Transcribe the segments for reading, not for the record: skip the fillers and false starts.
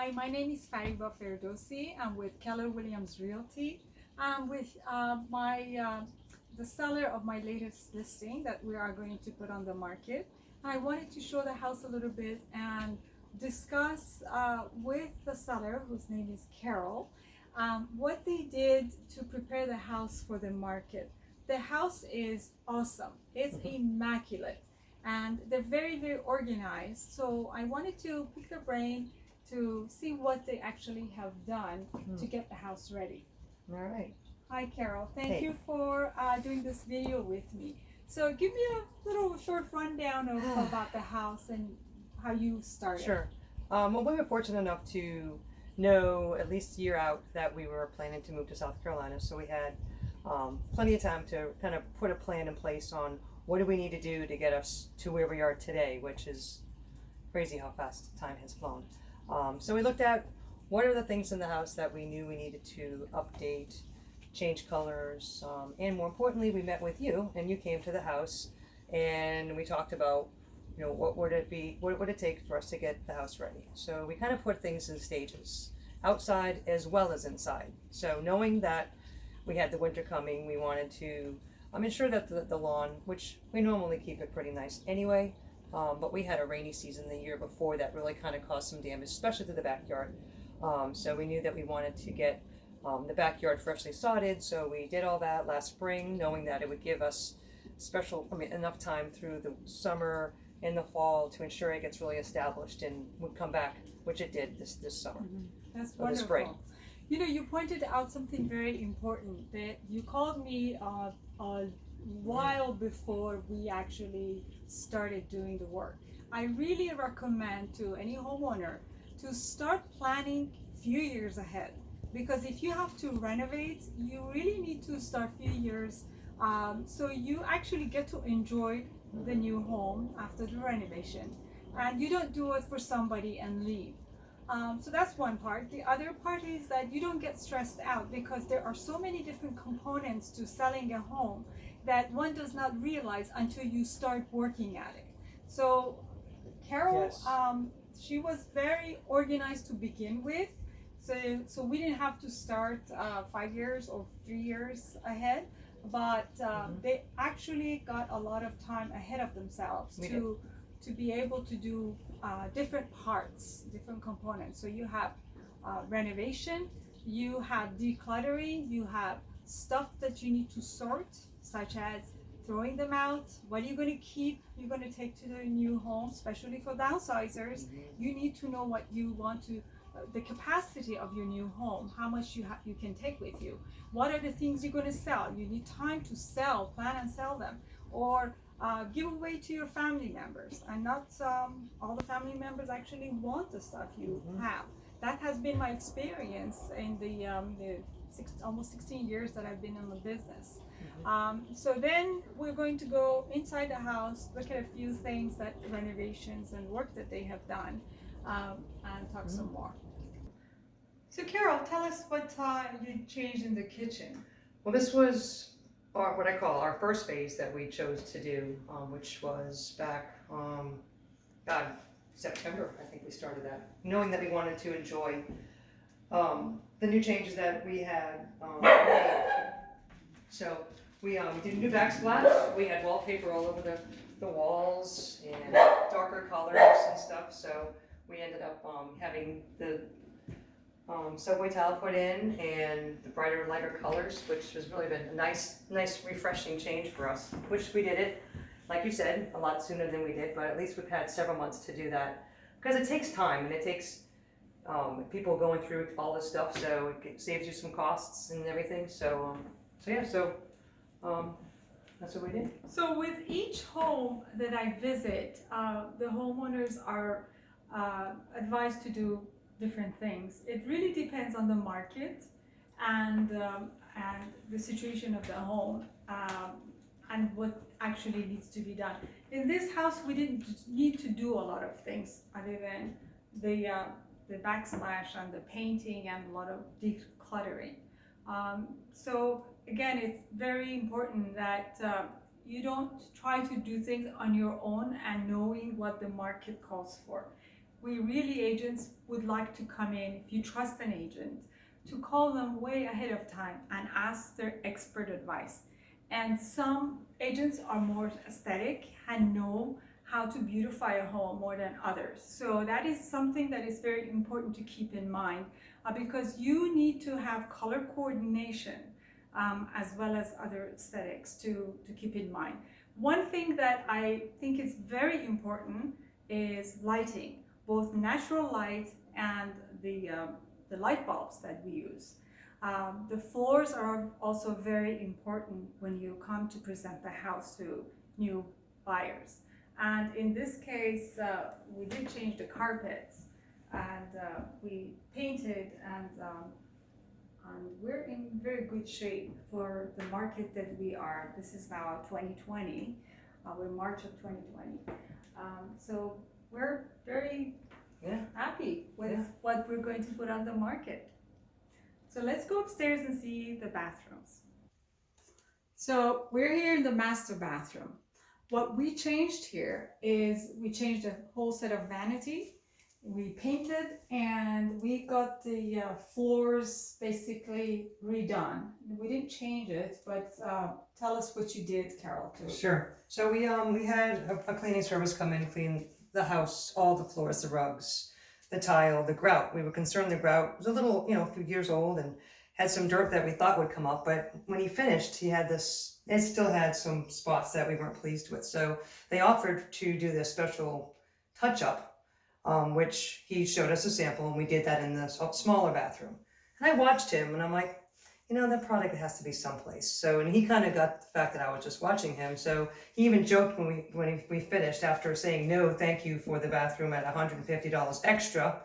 Hi, my name is Fariba Ferdowsi. I'm with Keller Williams Realty. I'm with the seller of my latest listing that we are going to put on the market. I wanted to show the house a little bit and discuss with the seller, whose name is Carol, what they did to prepare the house for the market. The house is awesome. It's immaculate and they're very, very organized. So I wanted to pick their brain to see what they actually have done to get the house ready. All right. Hi, Carol. Thank Hey. you for doing this video with me. So give me a little short rundown of about the house and how you started. Sure. Well, we were fortunate enough to know at least a year out that we were planning to move to South Carolina. So we had plenty of time to kind of put a plan in place on what do we need to do to get us to where we are today, which is crazy how fast time has flown. So we looked at what are the things in the house that we knew we needed to update, change colors, and more importantly, we met with you and you came to the house and we talked about, you know, what would it take for us to get the house ready. So we kind of put things in stages, outside as well as inside. So knowing that we had the winter coming, we wanted to ensure that the lawn, which we normally keep it pretty nice anyway, but we had a rainy season the year before that really kind of caused some damage, especially to the backyard. So we knew that we wanted to get the backyard freshly sodded, so we did all that last spring, knowing that it would give us enough time through the summer and the fall to ensure it gets really established and would come back, which it did this summer. That's Or the wonderful. spring. You know, you pointed out something very important that you called me a while before we actually started doing the work. I really recommend to any homeowner to start planning few years ahead, because if you have to renovate, you really need to start few years so you actually get to enjoy the new home after the renovation, and you don't do it for somebody and leave. So that's one part. The other part is that you don't get stressed out because there are so many different components to selling a home that one does not realize until you start working at it. So Carol, Yes. she was very organized to begin with. So we didn't have to start 5 years or 3 years ahead, but they actually got a lot of time ahead of themselves to be able to do different parts, different components. So you have renovation, you have decluttering, you have stuff that you need to sort, such as throwing them out. What are you going to keep? You're going to take to the new home, especially for downsizers. You need to know what you want to, the capacity of your new home, how much you can take with you. What are the things you're going to sell? You need time to sell, plan and sell them, or give away to your family members. And not all the family members actually want the stuff you have. That has been my experience in the almost 16 years that I've been in the business. So then we're going to go inside the house, look at a few things, that renovations and work that they have done, and talk some more. So Carol, tell us what you changed in the kitchen. Well, this was what I call our first phase that we chose to do, which was back, September, I think we started that, knowing that we wanted to enjoy the new changes that we had made. So we did a new backsplash. We had wallpaper all over the walls and darker colors and stuff. So we ended up having the subway tile put in and the brighter and lighter colors, which has really been a nice refreshing change for us, which we did it, like you said, a lot sooner than we did, but at least we've had several months to do that because it takes time and it takes people going through all this stuff, so it saves you some costs and everything. So that's what we did. So with each home that I visit, the homeowners are advised to do different things. It really depends on the market and the situation of the home and what actually needs to be done. In this house, we didn't need to do a lot of things other than the backsplash and the painting and a lot of decluttering. So again, it's very important that you don't try to do things on your own and knowing what the market calls for. we really agents would like to come in, if you trust an agent, to call them way ahead of time and ask their expert advice. And some agents are more aesthetic and know how to beautify a home more than others. So that is something that is very important to keep in mind, because you need to have color coordination as well as other aesthetics to keep in mind. One thing that I think is very important is lighting, both natural light and the light bulbs that we use. The floors are also very important when you come to present the house to new buyers. And in this case, we did change the carpets, and we painted, and we're in very good shape for the market that we are. This is now 2020. We're March of 2020. So we're very happy with what we're going to put on the market. So let's go upstairs and see the bathrooms. So we're here in the master bathroom. What we changed here is we changed a whole set of vanity. We painted, and we got the floors basically redone. We didn't change it, but tell us what you did, Carol, too. Sure. So we had a cleaning service come in, clean the house, all the floors, the rugs, the tile, the grout. We were concerned the grout was a little, a few years old and had some dirt that we thought would come up. But when he finished, it still had some spots that we weren't pleased with. So they offered to do this special touch-up, which he showed us a sample, and we did that in the smaller bathroom. And I watched him, and I'm like, that product has to be someplace. So, and he kind of got the fact that I was just watching him. So he even joked when we finished, after saying no, thank you for the bathroom at $150 extra.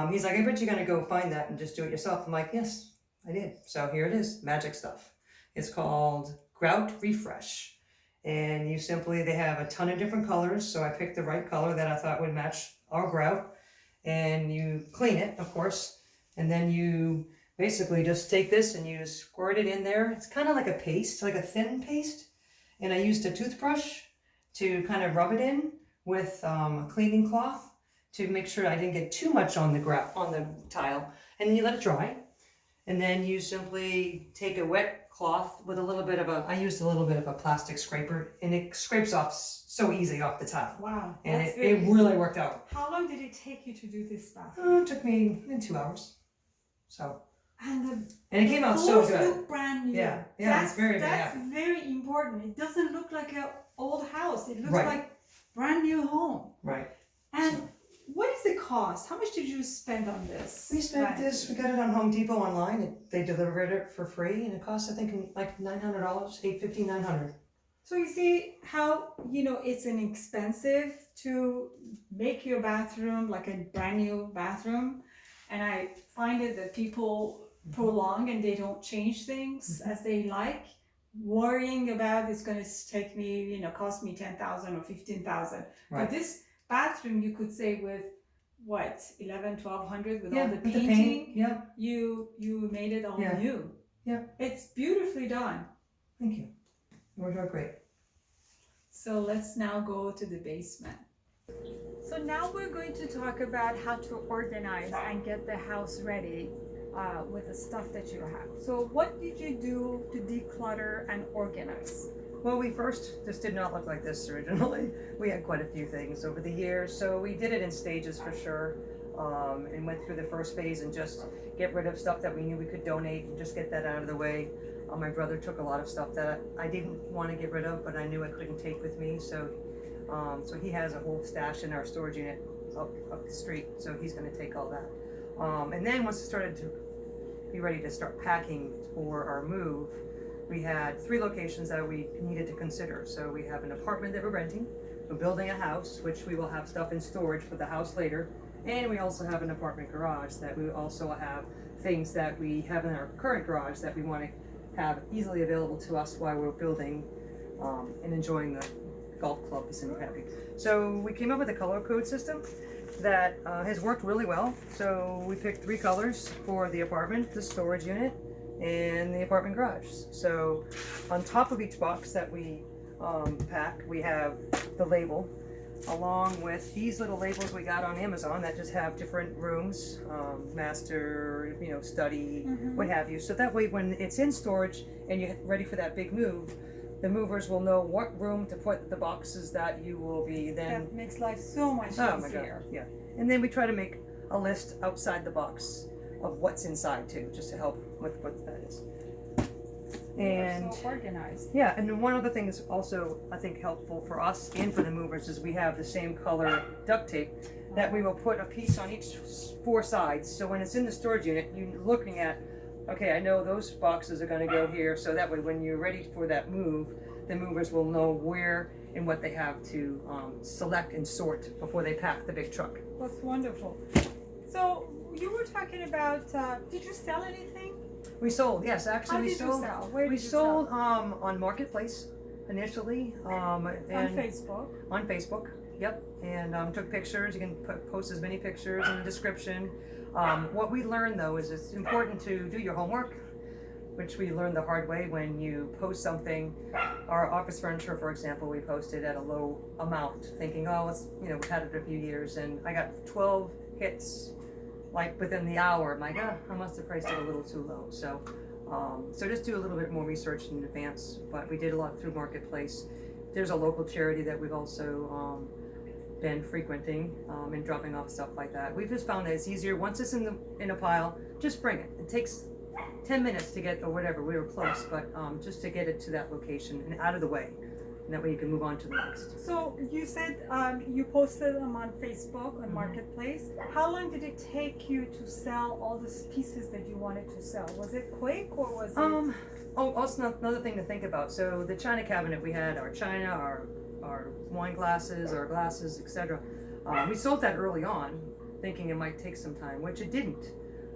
He's like, I bet you're going to go find that and just do it yourself. I'm like, yes, I did. So here it is, magic stuff. It's called Grout Refresh. And they have a ton of different colors. So I picked the right color that I thought would match our grout. And you clean it, of course. And then you basically just take this and you squirt it in there. It's kind of like a paste, like a thin paste. And I used a toothbrush to kind of rub it in with a cleaning cloth to make sure I didn't get too much on the tile. And then you let it dry. And then you simply take a wet cloth with I used a little bit of a plastic scraper, and it scrapes off so easy off the tile. Wow. And it really worked out. How long did it take you to do this bathroom? It took me 2 hours. So. And it came out so good. Look brand new. Yeah, it's very, very That's happy. very important. It doesn't look like an old house. It looks Right. like brand new home. Right. And what is the cost? How much did you spend on this? We spent this. We got it on Home Depot online. They delivered it for free, and it cost, I think, like $900, $850, $900. So you see how it's inexpensive to make your bathroom like a brand new bathroom, and I find it that people prolong and they don't change things as they like, worrying about it's going to take me, cost me $10,000 or $15,000. Right. But this bathroom, you could say with what, $1,100, $1,200 with all the with painting, the paint, yeah. You made it all new. Yeah. It's beautifully done. Thank you. It worked out great. So let's now go to the basement. So now we're going to talk about how to organize and get the house ready with the stuff that you have. So what did you do to declutter and organize? Well, this did not look like this originally. We had quite a few things over the years, so we did it in stages for sure, and went through the first phase and just get rid of stuff that we knew we could donate and just get that out of the way. My brother took a lot of stuff that I didn't want to get rid of, but I knew I couldn't take with me, so he has a whole stash in our storage unit up the street, so he's going to take all that. And then once it started to be ready to start packing for our move, we had 3 locations that we needed to consider. So we have an apartment that we're renting, we're building a house, which we will have stuff in storage for the house later, and we also have an apartment garage that we also have things that we have in our current garage that we want to have easily available to us while we're building and enjoying the golf club and what have you. So we came up with a color code system that has worked really well. So we picked 3 colors for the apartment, the storage unit, and the apartment garage. So on top of each box that we pack, we have the label. along with these little labels we got on Amazon that just have different rooms, master, study, what have you. So that way when it's in storage and you're ready for that big move, the movers will know what room to put the boxes that you will be then. That makes life so much Oh my easier. God, yeah. And then we try to make a list outside the box of what's inside too, just to help with what that is. And You're so organized. yeah, and then one other thing is also I think helpful for us and for the movers is we have the same color duct tape that we will put a piece on each 4 sides. So when it's in the storage unit, you're looking at, okay, I know those boxes are going to go here, so that way when you're ready for that move, the movers will know where and what they have to select and sort before they pack the big truck. That's wonderful. So you were talking about, did you sell anything? We sold, yes, actually. How we did sold. you sell? Where did we you sold sell? On Marketplace initially. On And Facebook. On Facebook, yep. And took pictures. You can post as many pictures in the description. What we learned though is it's important to do your homework, which we learned the hard way when you post something. Our office furniture, for example, we posted at a low amount, thinking, oh, it's, we've had it a few years, and I got 12 hits like within the hour. I'm like, I must have priced it a little too low. So just do a little bit more research in advance. But we did a lot through Marketplace. There's a local charity that we've also been frequenting and dropping off stuff like that. We've just found that it's easier once it's in a pile. Just bring it. It takes 10 minutes to get, or whatever. We were close, but just to get it to that location and out of the way. And that way you can move on to the next. So you said you posted them on Facebook, on Marketplace. How long did it take you to sell all the pieces that you wanted to sell? Was it quick or was it? Also another thing to think about. So the china cabinet, we had our china, our wine glasses, our glasses, etc. We sold that early on, thinking it might take some time, which it didn't.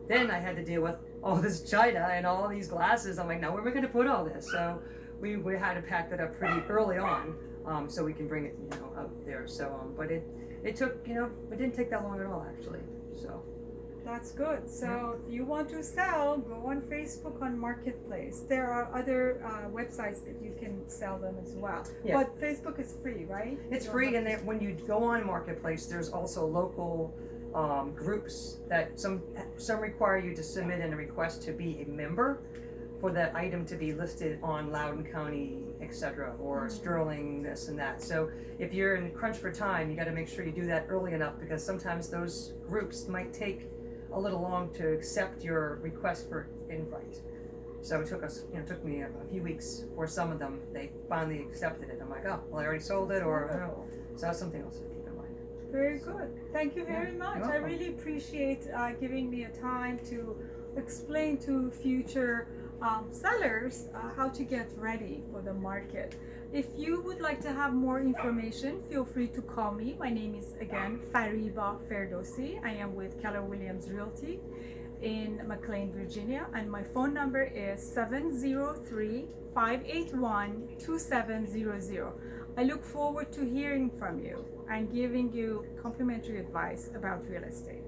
Then I had to deal with all this china and all these glasses. I'm like, now where am I going to put all this? So we had to pack that up pretty early on, so we can bring it, up there. So, but it took, it didn't take that long at all actually. So. That's good. So if you want to sell, go on Facebook on Marketplace. There are other websites that you can sell them as well. Yeah. But Facebook is free, right? It's free, and then when you go on Marketplace, there's also local groups that some require you to submit in a request to be a member for that item to be listed on Loudoun County, etc., or Sterling, this and that. So if you're in crunch for time, you got to make sure you do that early enough, because sometimes those groups might take a little long to accept your request for invite. So it took me a few weeks for some of them. They finally accepted it. I'm like, oh, well, I already sold it, or so that's something else to keep in mind. Very good. Thank you very much. You're I welcome. really appreciate giving me a time to explain to future sellers how to get ready for the market. If you would like to have more information, feel free to call me. My name is, again, Fariba Ferdowsi. I am with Keller Williams Realty in McLean, Virginia, and my phone number is 703-581-2700. I look forward to hearing from you and giving you complimentary advice about real estate.